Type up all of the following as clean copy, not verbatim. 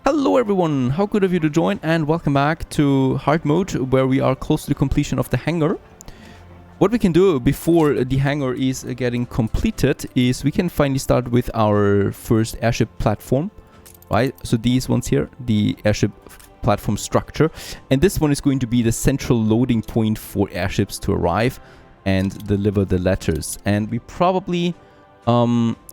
Hello everyone, how good of you to join and welcome back to hard mode where we are close to the completion of the hangar. What we can do before the hangar is getting completed is we can finally start with our first airship platform, right? So these ones here, the airship platform structure, and this one is going to be the central loading point for airships to arrive and deliver the letters. And we probably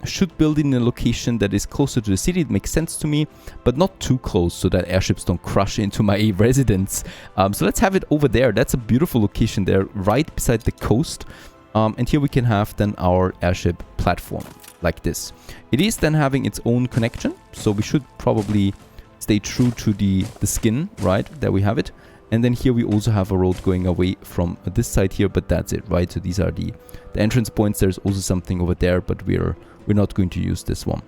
should build in a location that is closer to the city. It makes sense to me, but not too close so that airships don't crash into my residence. So let's have it over there. That's a beautiful location there, right beside the coast. And here we can have then our airship platform like this. It is then having its own connection, so we should probably stay true to the skin, right? There we have it. And then here we also have a road going away from this side here, but that's it, right? So these are the entrance points. There's also something over there, but we're not going to use this one.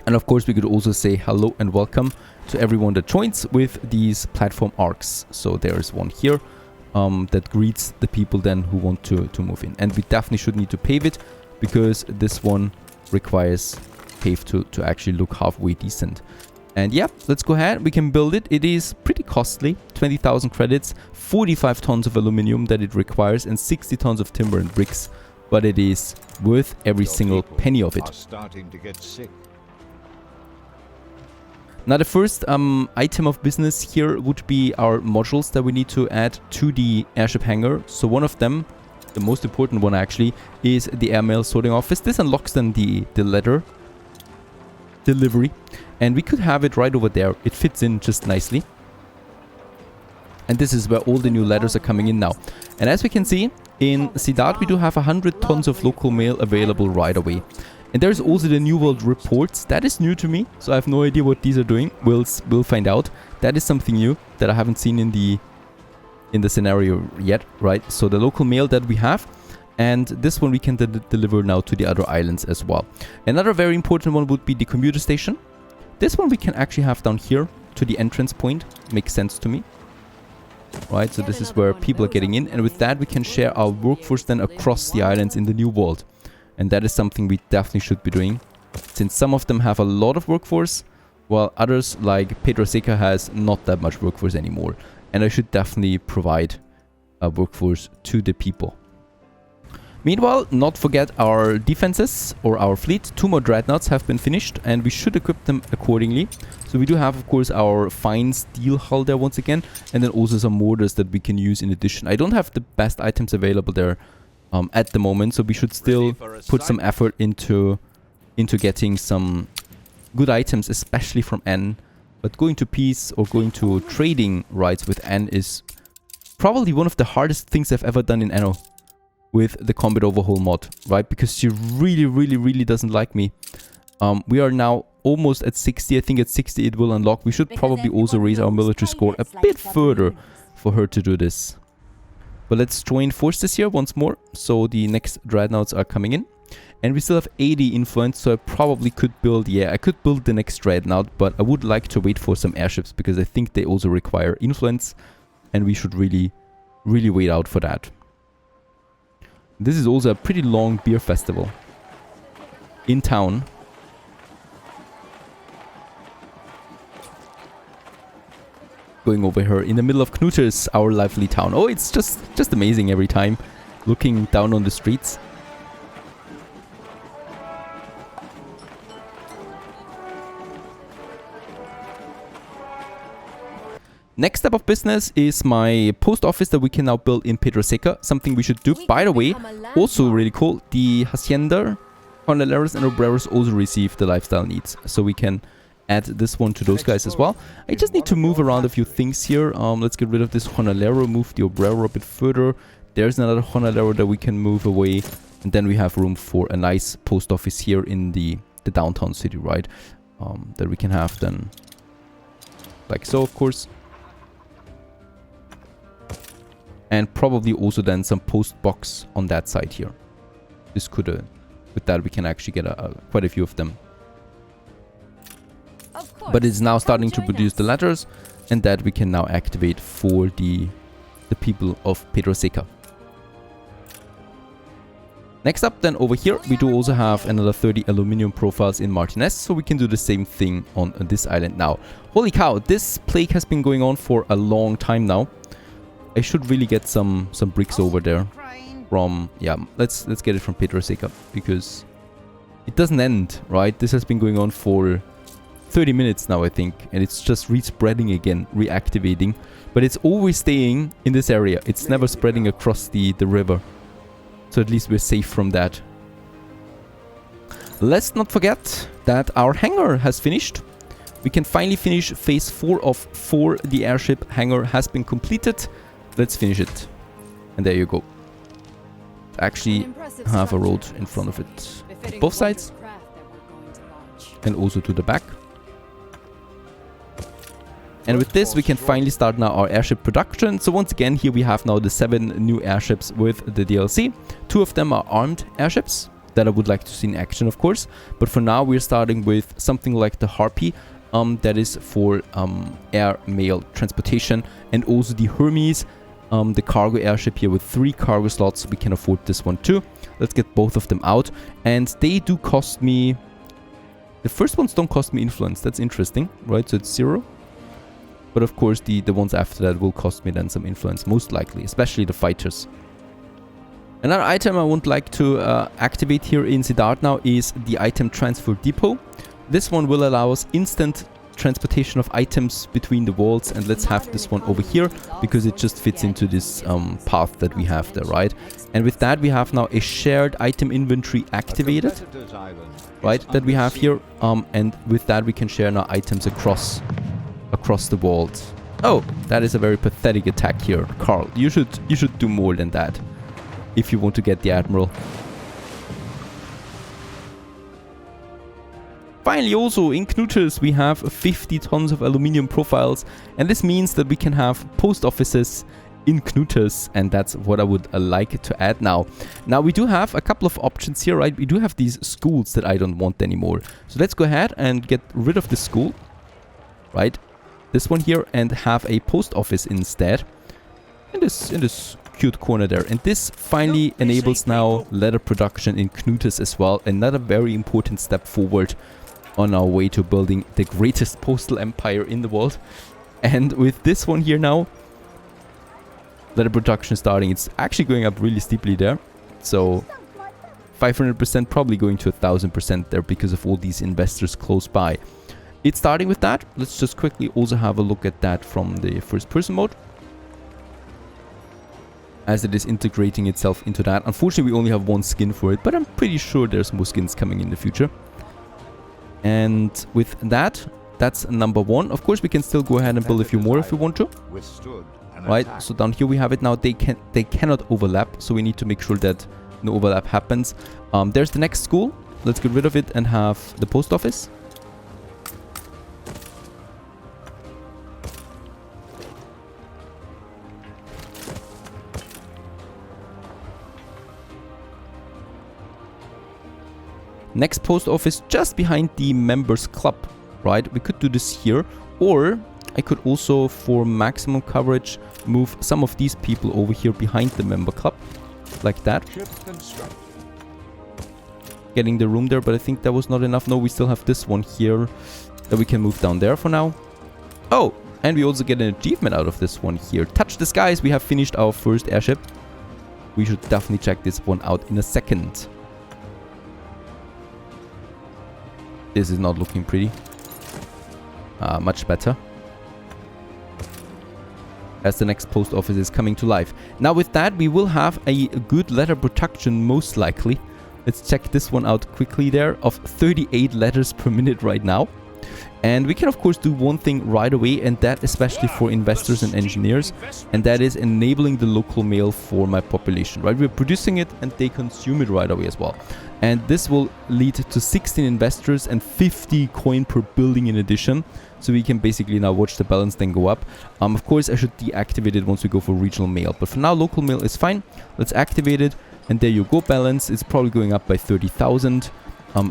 And of course, we could also say hello and welcome to everyone that joins with these platform arcs. So there's one here that greets the people then who want to move in. And we definitely should need to pave it because this one requires pave to actually look halfway decent. And yeah, let's go ahead. We can build it. It is pretty costly. 20,000 credits, 45 tons of aluminum that it requires, and 60 tons of timber and bricks. But it is worth every single penny of it. Starting to get sick. Now the first item of business here would be our modules that we need to add to the airship hangar. So one of them, the most important one actually, is the airmail sorting office. This unlocks then the letter delivery. And we could have it right over there. It fits in just nicely. And this is where all the new letters are coming in now. And as we can see, in Ciudad we do have 100 tons of local mail available right away. And there's also the New World reports. That is new to me, so I have no idea what these are doing. We'll find out. That is something new that I haven't seen in the scenario yet, right? So the local mail that we have. And this one we can deliver now to the other islands as well. Another very important one would be the commuter station. This one we can actually have down here to the entrance point. Makes sense to me. Right, so this is where people are getting in. And with that we can share our workforce then across the islands in the new world. And that is something we definitely should be doing. Since some of them have a lot of workforce, while others like Pedra Seca has not that much workforce anymore. And I should definitely provide a workforce to the people. Meanwhile, not forget our defenses or our fleet. 2 more dreadnoughts have been finished and we should equip them accordingly. So we do have, of course, our fine steel hull there once again, and then also some mortars that we can use in addition. I don't have the best items available there at the moment, so we should still put some effort into getting some good items, especially from N. But going to peace or going to trading rights with N is probably one of the hardest things I've ever done in Anno. With the combat overhaul mod, right? Because she really doesn't like me. We are now almost at 60. I think at 60 it will unlock. We should probably also raise our military score a bit further for her to do this. But let's join forces here once more. So the next dreadnoughts are coming in. And we still have 80 influence, so I probably could build, I could build the next dreadnought, but I would like to wait for some airships because I think they also require influence. And we should really wait out for that. This is also a pretty long beer festival in town. Going over here in the middle of Knutas, our lively town. Oh, it's just amazing every time looking down on the streets. Next step of business is my post office that we can now build in Pedra Seca. Something we should do. By the way, also really cool, the Hacienda, Jornaleros and Obreros also receive the lifestyle needs. So we can add this one to those guys as well. I just need to move around a few things here. Let's get rid of this Jornalero, move the Obrero a bit further. There's another Jornalero that we can move away. And then we have room for a nice post office here in the downtown city, right? That we can have then like so, of course. And probably also then some post box on that side here. This could, with that we can actually get quite a few of them. But it's now starting to produce the letters, and that we can now activate for the people of Pedra Seca. Next up then over here, we do also have another 30 aluminum profiles in Martinez, so we can do the same thing on this island now. Holy cow, this plague has been going on for a long time now. I should really get some bricks over there from, yeah, let's get it from Pedra Seca, because it doesn't end, right? This has been going on for 30 minutes now, I think, and it's just re-spreading again, reactivating, but it's always staying in this area. It's never spreading across the river. So at least we're safe from that. Let's not forget that our hangar has finished. We can finally finish phase 4 of 4. The airship hangar has been completed. Let's finish it. And there you go. Actually have a road in front of it. Both sides. And also to the back. And with this, we can finally start now our airship production. So once again, here we have now the 7 new airships with the DLC. 2 of them are armed airships that I would like to see in action, of course. But for now, we're starting with something like the Harpy, that is for air mail transportation. And also the Hermes, the cargo airship here with 3 cargo slots. We can afford this one too. Let's get both of them out. And they do cost me... The first ones don't cost me influence. That's interesting, right? So it's 0. But of course, the ones after that will cost me then some influence, most likely, especially the fighters. Another item I would like to activate here in Siddharth now is the item transfer depot. This one will allow us instant transportation of items between the worlds, and let's have this one over here because it just fits into this path that we have there, right? And with that, we have now a shared item inventory activated, right? That we have here, and with that, we can share now items across the world. Oh, that is a very pathetic attack here, Carl. You should do more than that if you want to get the Admiral. Finally, also in Knutas, we have 50 tons of aluminium profiles, and this means that we can have post offices in Knutas, and that's what I would like to add now. Now, we do have a couple of options here, right? We do have these schools that I don't want anymore. So let's go ahead and get rid of this school, right? This one here, and have a post office instead in this cute corner there. And this finally enables now leather production in Knutas as well. Another very important step forward on our way to building the greatest postal empire in the world. And with this one here now, leather production starting, it's actually going up really steeply there. So 500% probably going to 1000% there because of all these investors close by. It's starting with that. Let's just quickly also have a look at that from the first person mode, as it is integrating itself into that. Unfortunately, we only have 1 skin for it, but I'm pretty sure there's more skins coming in the future. And with that, that's number 1. Of course, we can still go ahead and build a few more if we want to. Right, so down here we have it now. They cannot overlap, so we need to make sure that no overlap happens. There's the next school. Let's get rid of it and have the post office. Next post office just behind the members club, right? We could do this here, or I could also, for maximum coverage, move some of these people over here behind the member club, like that. Getting the room there, but I think that was not enough. No, we still have this one here that we can move down there for now. Oh, and we also get an achievement out of this one here. Touch the skies. We have finished our first airship. We should definitely check this one out in a second. This is not looking pretty. Much better. As the next post office is coming to life. Now with that, we will have a good letter production, most likely. Let's check this one out quickly there, of 38 letters per minute right now. And we can of course do one thing right away, and that especially for investors and engineers, and that is enabling the local mail for my population, right? We're producing it and they consume it right away as well. And this will lead to 16 investors and 50 coin per building in addition. So we can basically now watch the balance then go up. Of course, I should deactivate it once we go for regional mail. But for now, local mail is fine. Let's activate it. And there you go, balance. It's probably going up by 30,000.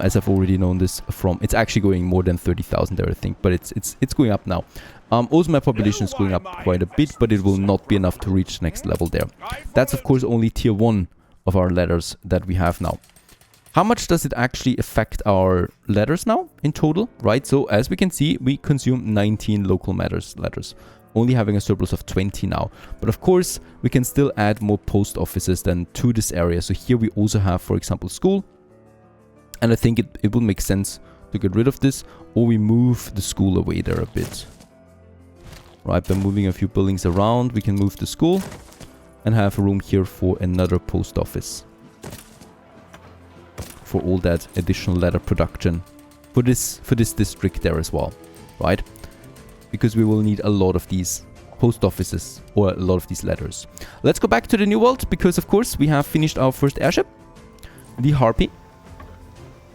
As I've already known this from... It's actually going more than 30,000 there, I think. But it's going up now. Also, my population is going up quite a bit, but it will not be enough to reach next level there. That's, of course, only tier 1 of our letters that we have now. How much does it actually affect our letters now in total, right? So as we can see, we consume 19 local letters, only having a surplus of 20 now. But of course, we can still add more post offices then to this area. So here we also have, for example, school. And I think it would make sense to get rid of this, or we move the school away there a bit. Right, by moving a few buildings around, we can move the school and have room here for another post office. For all that additional letter production for this district there as well, right? Because we will need a lot of these post offices or a lot of these letters. Let's go back to the new world because of course we have finished our first airship, the Harpy,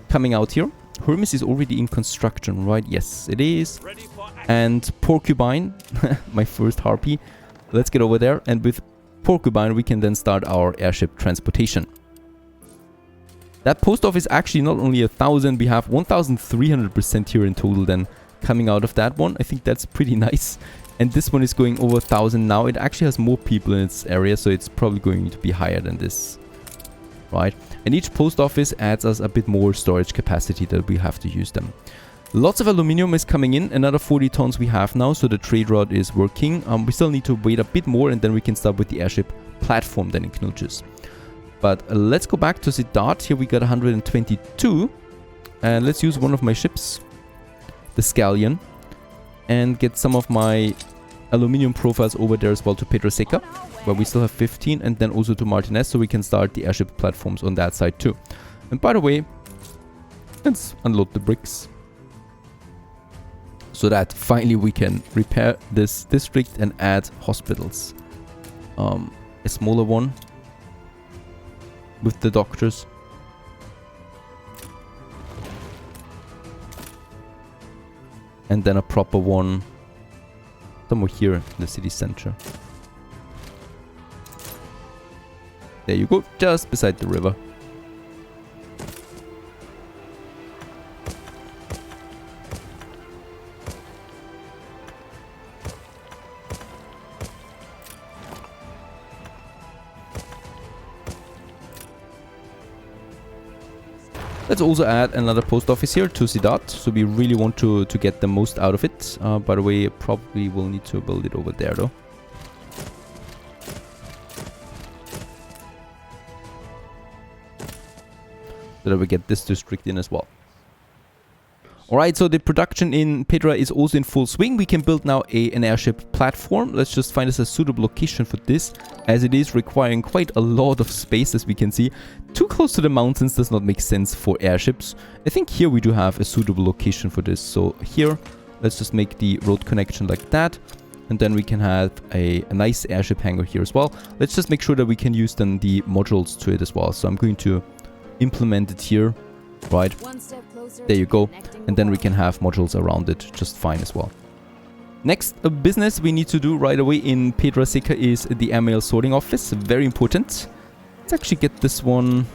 coming out here. Hermes is already in construction, right? Yes, it is. And Porcupine, my first Harpy. Let's get over there, and with Porcupine we can then start our airship transportation. That post office actually not only 1,000, we have 1,300% here in total then coming out of that one. I think that's pretty nice. And this one is going over 1,000 now. It actually has more people in its area, so it's probably going to be higher than this, right? And each post office adds us a bit more storage capacity that we have to use them. Lots of aluminum is coming in, another 40 tons we have now, so the trade route is working. We still need to wait a bit more, and then we can start with the airship platform then in Knutas. But let's go back to the dart. Here we got 122. And let's use one of my ships, the Scallion, and get some of my aluminum profiles over there as well to Pedra Seca, where we still have 15, and then also to Martinez, so we can start the airship platforms on that side too. And by the way, let's unload the bricks, so that finally we can repair this district and add hospitals. A smaller one with the doctors. And then a proper one somewhere here in the city center. There you go, just beside the river. Let's also add another post office here to Sidat, so we really want to get the most out of it. By the way, probably will need to build it over there though. So that we get this district in as well. Alright, so the production in Pedra is also in full swing. We can build now an airship platform. Let's just find us a suitable location for this, as it is requiring quite a lot of space, as we can see. Too close to the mountains does not make sense for airships. I think here we do have a suitable location for this. So here, let's just make the road connection like that. And then we can have a nice airship hangar here as well. Let's just make sure that we can use then the modules to it as well. So I'm going to implement it here, right? There you go. And then we can have modules around it just fine as well. Next business we need to do right away in Pedra Seca is the airmail sorting office. Very important. Let's actually get this one.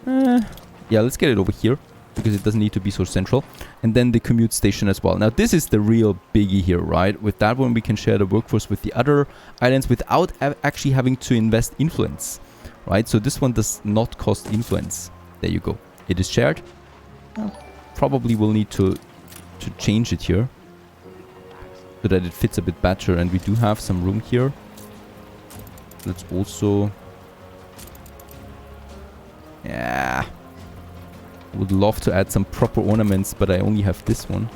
Yeah, let's get it over here, because it doesn't need to be so central. And then the commute station as well. Now this is the real biggie here, right? With that one we can share the workforce with the other islands without actually having to invest influence, right? So this one does not cost influence. There you go. It is shared. Probably will need to change it here so that it fits a bit better, and we do have some room here. Let's also, yeah, would love to add some proper ornaments, but I only have this one.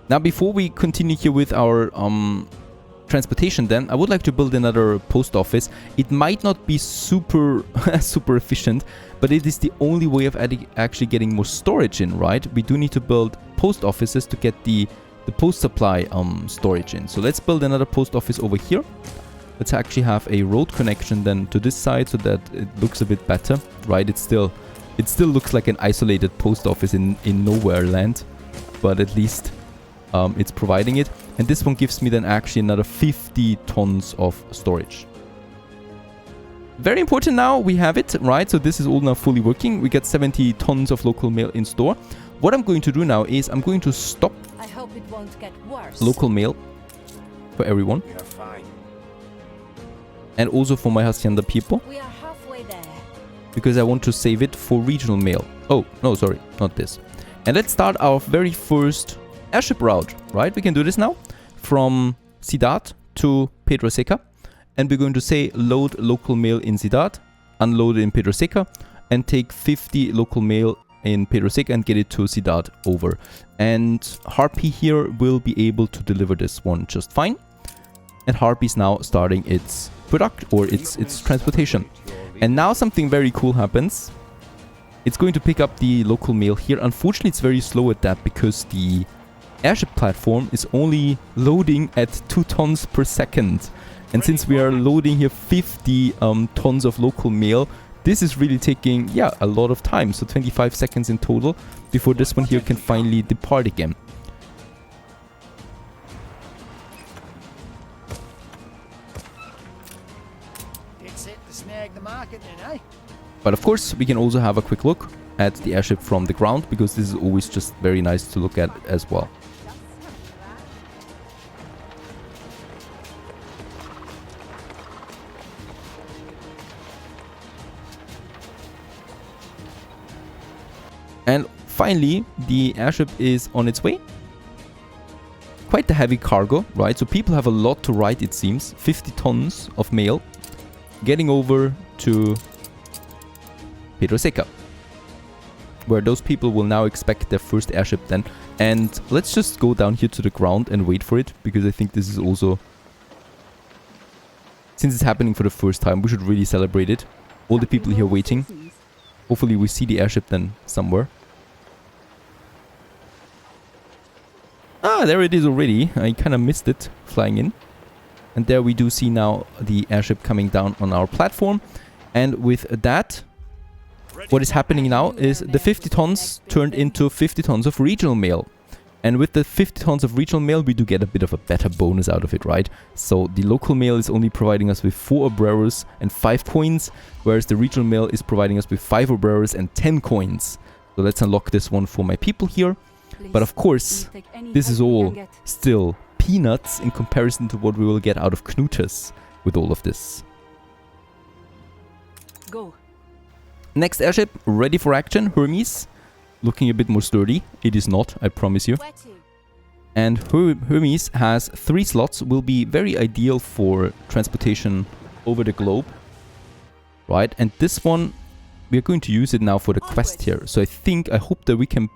Now before we continue here with our transportation, then I would like to build another post office. It might not be super super efficient, but it is the only way of actually getting more storage in, right? We do need to build post offices to get the post supply storage in. So let's build another post office over here. Let's actually have a road connection then to this side so that it looks a bit better, right? It still looks like an isolated post office in nowhere land, but at least it's providing it. And this one gives me then actually another 50 tons of storage. Very important now, we have it, right? So this is all now fully working. We get 70 tons of local mail in store. What I'm going to do now is I'm going to stop I hope it won't get worse. Local mail for everyone. and also for my hacienda people, We are halfway there. because I want to save it for regional mail. Oh, no, sorry, not this. And let's start our very first airship route, right? We can do this now from Ciudad to Pedra Seca. And we're going to say load local mail in Ciudad, unload it in Pedra Seca, and take 50 local mail in Pedra Seca and get it to Ciudad over. And Harpy here will be able to deliver this one just fine. And Harpy is now starting its product or its transportation. And now something very cool happens. It's going to pick up the local mail here. Unfortunately, it's very slow at that because the airship platform is only loading at 2 tons per second. And since we are loading here 50 tons of local mail, this is really taking, yeah, a lot of time. So 25 seconds in total before this one here can finally depart again. But of course, we can also have a quick look at the airship from the ground, because this is always just very nice to look at as well. And finally, the airship is on its way. Quite the heavy cargo, right? So people have a lot to ride, it seems. 50 tons of mail getting over to Pedra Seca, where those people will now expect their first airship then. And let's just go down here to the ground and wait for it, because I think this is also, since it's happening for the first time, we should really celebrate it. All the people here waiting. Hopefully we see the airship then somewhere. Ah, there it is already. I kind of missed it flying in. And there we do see now the airship coming down on our platform. And with that, what is happening now is the 50 tons turned into 50 tons of regional mail. And with the 50 tons of regional mail, we do get a bit of a better bonus out of it, right? So the local mail is only providing us with 4 obreros and 5 coins, whereas the regional mail is providing us with 5 obreros and 10 coins. So let's unlock this one for my people here. But of course, this is all still peanuts in comparison to what we will get out of Knutas with all of this. Go. Next airship, ready for action, Hermes. Looking a bit more sturdy. It is not, I promise you. And Hermes has 3 slots, will be very ideal for transportation over the globe. Right, and this one, we are going to use it now for the quest here. So I hope that we can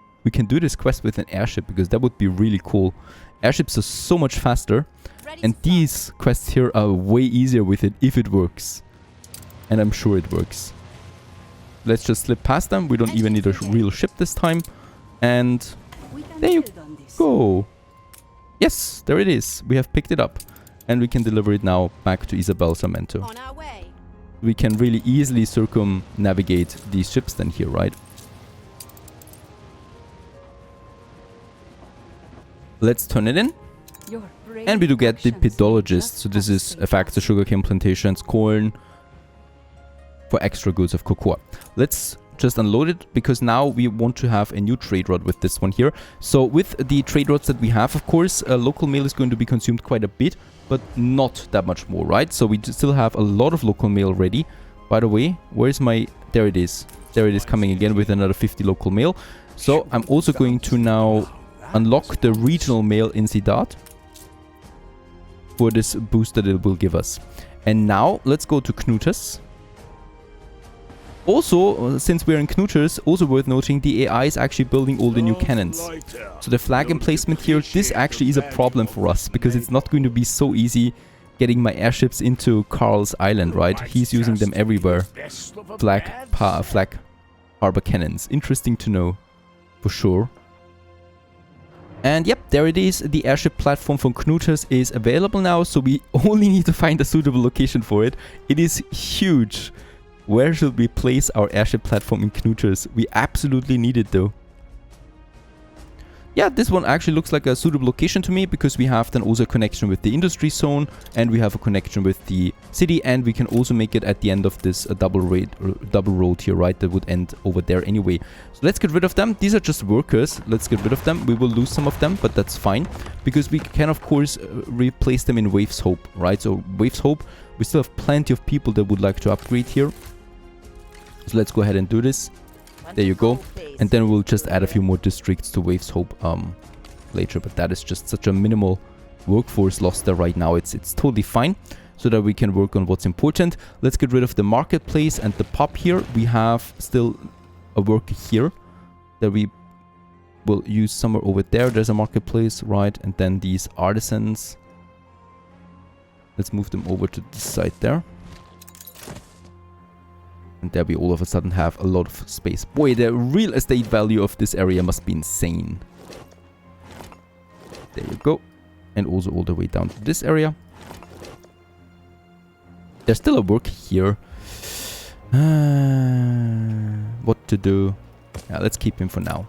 do this quest with an airship, because that would be really cool. Airships are so much faster, and these quests here are way easier with it if it works. And I'm sure it works. Let's just slip past them. We don't even need a real ship this time. And there you go. Yes, there it is. We have picked it up. And we can deliver it now back to Isabel Sarmento. On our way. We can really easily circumnavigate these ships then here, right? Let's turn it in. And we do get the pedologist. So this is affects the sugarcane plantations, corn, for extra goods of cocoa. Let's just unload it, because now we want to have a new trade route with this one here. So with the trade routes that we have, of course, local mail is going to be consumed quite a bit, but not that much more, right? So we still have a lot of local mail ready. By the way, where's my... There it is. There it is coming again with another 50 local mail. So I'm also going to now unlock the regional mail in Ciudad for this boost that it will give us. And now let's go to Knutas. Also, since we're in Knutas, also worth noting, the AI is actually building all the new cannons. So the flag emplacement here, this actually is a problem for us, because it's not going to be so easy getting my airships into Carl's Island, right? He's using them everywhere. Flag harbor cannons. Interesting to know, for sure. And yep, there it is. The airship platform from Knutas is available now, so we only need to find a suitable location for it. It is huge. Where should we place our airship platform in Knutas? We absolutely need it though. Yeah, this one actually looks like a suitable location to me, because we have then also a connection with the industry zone, and we have a connection with the city, and we can also make it at the end of this double road here, right? That would end over there anyway. So let's get rid of them. These are just workers. Let's get rid of them. We will lose some of them, but that's fine, because we can of course replace them in Waves Hope, right? So Waves Hope, we still have plenty of people that would like to upgrade here. So let's go ahead and do this. There you go. And then we'll just add a few more districts to Waves Hope later, but that is just such a minimal workforce loss there right now. It's totally fine, so that we can work on what's important. Let's get rid of the marketplace and the pub here. We have still a worker here that we will use somewhere over there. There's a marketplace, right? And then these artisans, let's move them over to this side there. And there we all of a sudden have a lot of space. Boy, the real estate value of this area must be insane. There you go. And also all the way down to this area. There's still a work here. What to do? Yeah, let's keep him for now.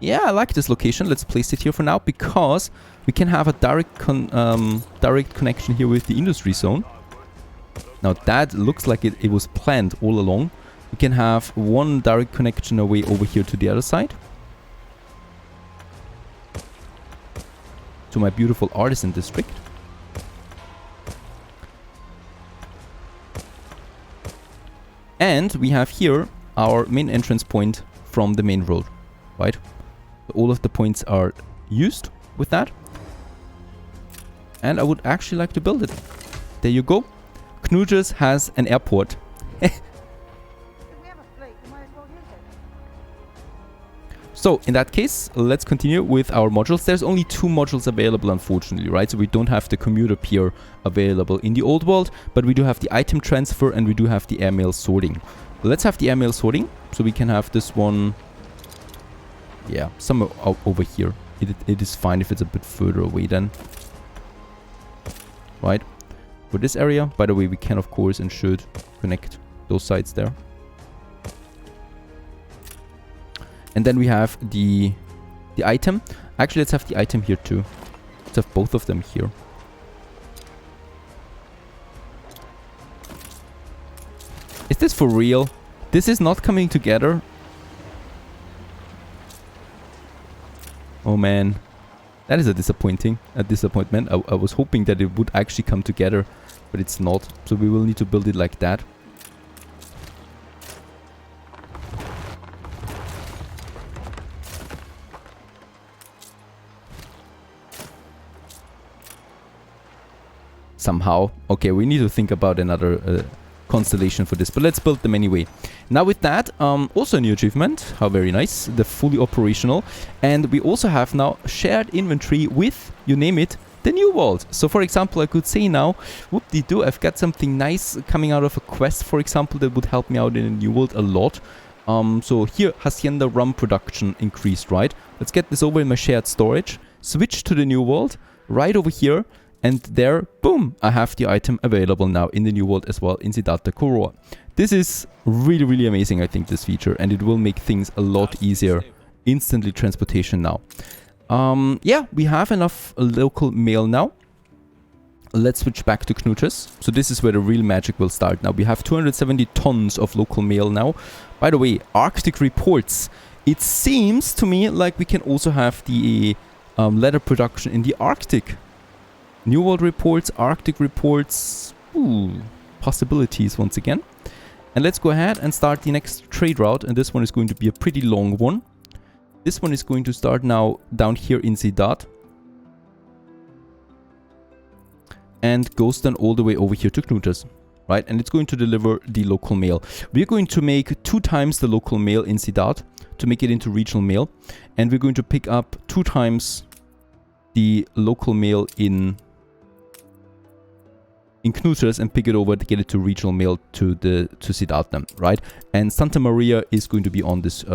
Yeah, I like this location. Let's place it here for now, because we can have a direct connection here with the industry zone. Now that looks like it was planned all along. We can have one direct connection away over here to the other side, to my beautiful artisan district. And we have here our main entrance point from the main road, right? All of the points are used with that. And I would actually like to build it. There you go. Knutas has an airport. So in that case, let's continue with our modules. There's only 2 modules available, unfortunately, right? So we don't have the commuter pier available in the old world, but we do have the item transfer and we do have the airmail sorting. Let's have the airmail sorting, so we can have this one, yeah, somewhere over here. It is fine if it's a bit further away then, right? For this area, by the way, we can of course and should connect those sides there. And then we have the item. Actually, let's have the item here too. Let's have both of them here. Is this for real? This is not coming together? Oh man. That is a disappointment. I was hoping that it would actually come together, but it's not. So we will need to build it like that. Somehow. Okay, we need to think about another constellation for this, but let's build them anyway. Now with that, also a new achievement. How very nice. The fully operational. And we also have now shared inventory with, you name it, the new world. So for example, I could say now, whoop-de-doo, I've got something nice coming out of a quest, for example, that would help me out in a new world a lot. So here, Hacienda rum production increased, right? Let's get this over in my shared storage. Switch to the new world, right over here. And there, boom, I have the item available now in the new world as well, in Siddhartha Koroa. This is really, really amazing, I think, this feature. And it will make things a lot easier. Instantly transportation now. Yeah, we have enough local mail now. Let's switch back to Knutas. So this is where the real magic will start now. We have 270 tons of local mail now. By the way, Arctic reports. It seems to me like we can also have the leather production in the Arctic. New World reports, Arctic reports, ooh, possibilities once again. And let's go ahead and start the next trade route, and this one is going to be a pretty long one. This one is going to start now down here in Siddharth. And goes then all the way over here to Knutas, right? And it's going to deliver the local mail. We're going to make 2 times the local mail in Siddharth to make it into regional mail. And we're going to pick up 2 times the local mail in Knutas and pick it over to get it to regional mail to Siddhartha, right? And Santa Maria is going to be on this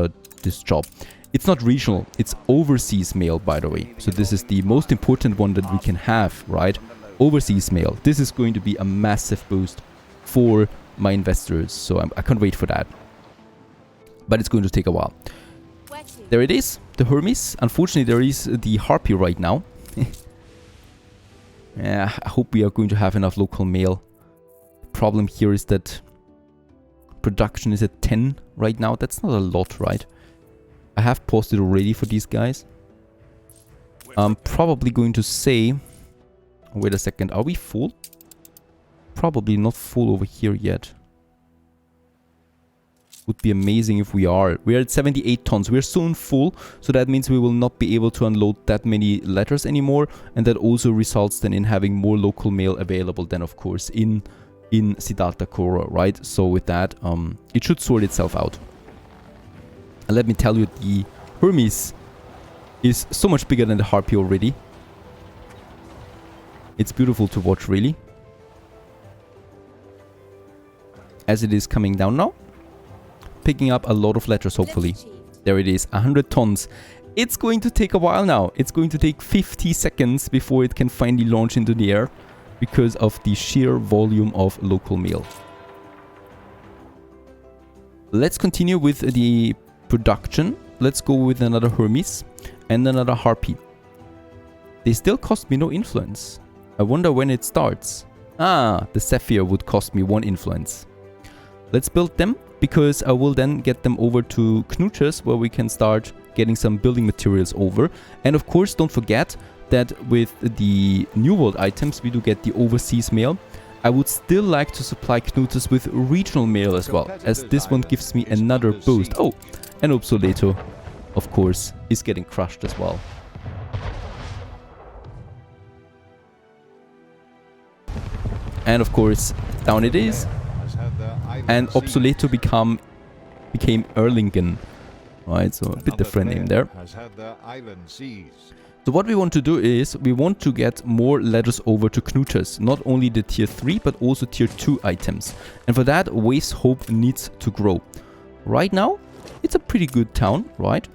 this job. It's not regional, it's overseas mail, by the way. So this is the most important one that we can have, right? Overseas mail. This is going to be a massive boost for my investors. So I can't wait for that. But it's going to take a while. There it is. the Hermes. Unfortunately, there is the Harpy right now. Yeah, I hope we are going to have enough local mail. The problem here is that production is at 10 right now. That's not a lot, right? I have paused it already for these guys. I'm probably going to say... Wait a second, are we full? Probably not full over here yet. Would be amazing if we are. We are at 78 tons. We're soon full, so that means we will not be able to unload that many letters anymore, and that also results then in having more local mail available then, of course, in Siddhartha Kora, right? So with that, it should sort itself out. And let me tell you, the Hermes is so much bigger than the Harpy already. It's beautiful to watch, really. As it is coming down now. Picking up a lot of letters, hopefully. There it is, 100 tons. It's going to take a while now. It's going to take 50 seconds before it can finally launch into the air because of the sheer volume of local mail. Let's continue with the production. Let's go with another Hermes and another Harpy. They still cost me no influence. I wonder when it starts. Ah, the Sapphire would cost me 1 influence. Let's build them, because I will then get them over to Knutas, where we can start getting some building materials over. And of course, don't forget that with the New World items, we do get the overseas mail. I would still like to supply Knutas with regional mail as well, as this one gives me another boost. Oh, and Obsoleto, of course, is getting crushed as well. And of course, down it is. And Obsoleto became Erlingen. Right, so a bit different name there. So what we want to do is, we want to get more letters over to Knutas. Not only the tier 3, but also tier 2 items. And for that, Waste Hope needs to grow. Right now, it's a pretty good town, right?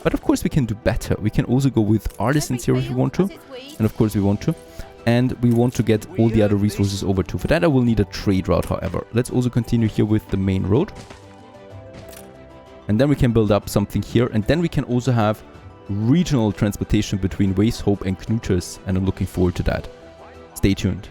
But of course we can do better. We can also go with artisans here if we want to. And of course we want to. And we want to get all the other resources over too. For that I will need a trade route, however. Let's also continue here with the main road. And then we can build up something here. And then we can also have regional transportation between Waste Hope and Knutas. And I'm looking forward to that. Stay tuned.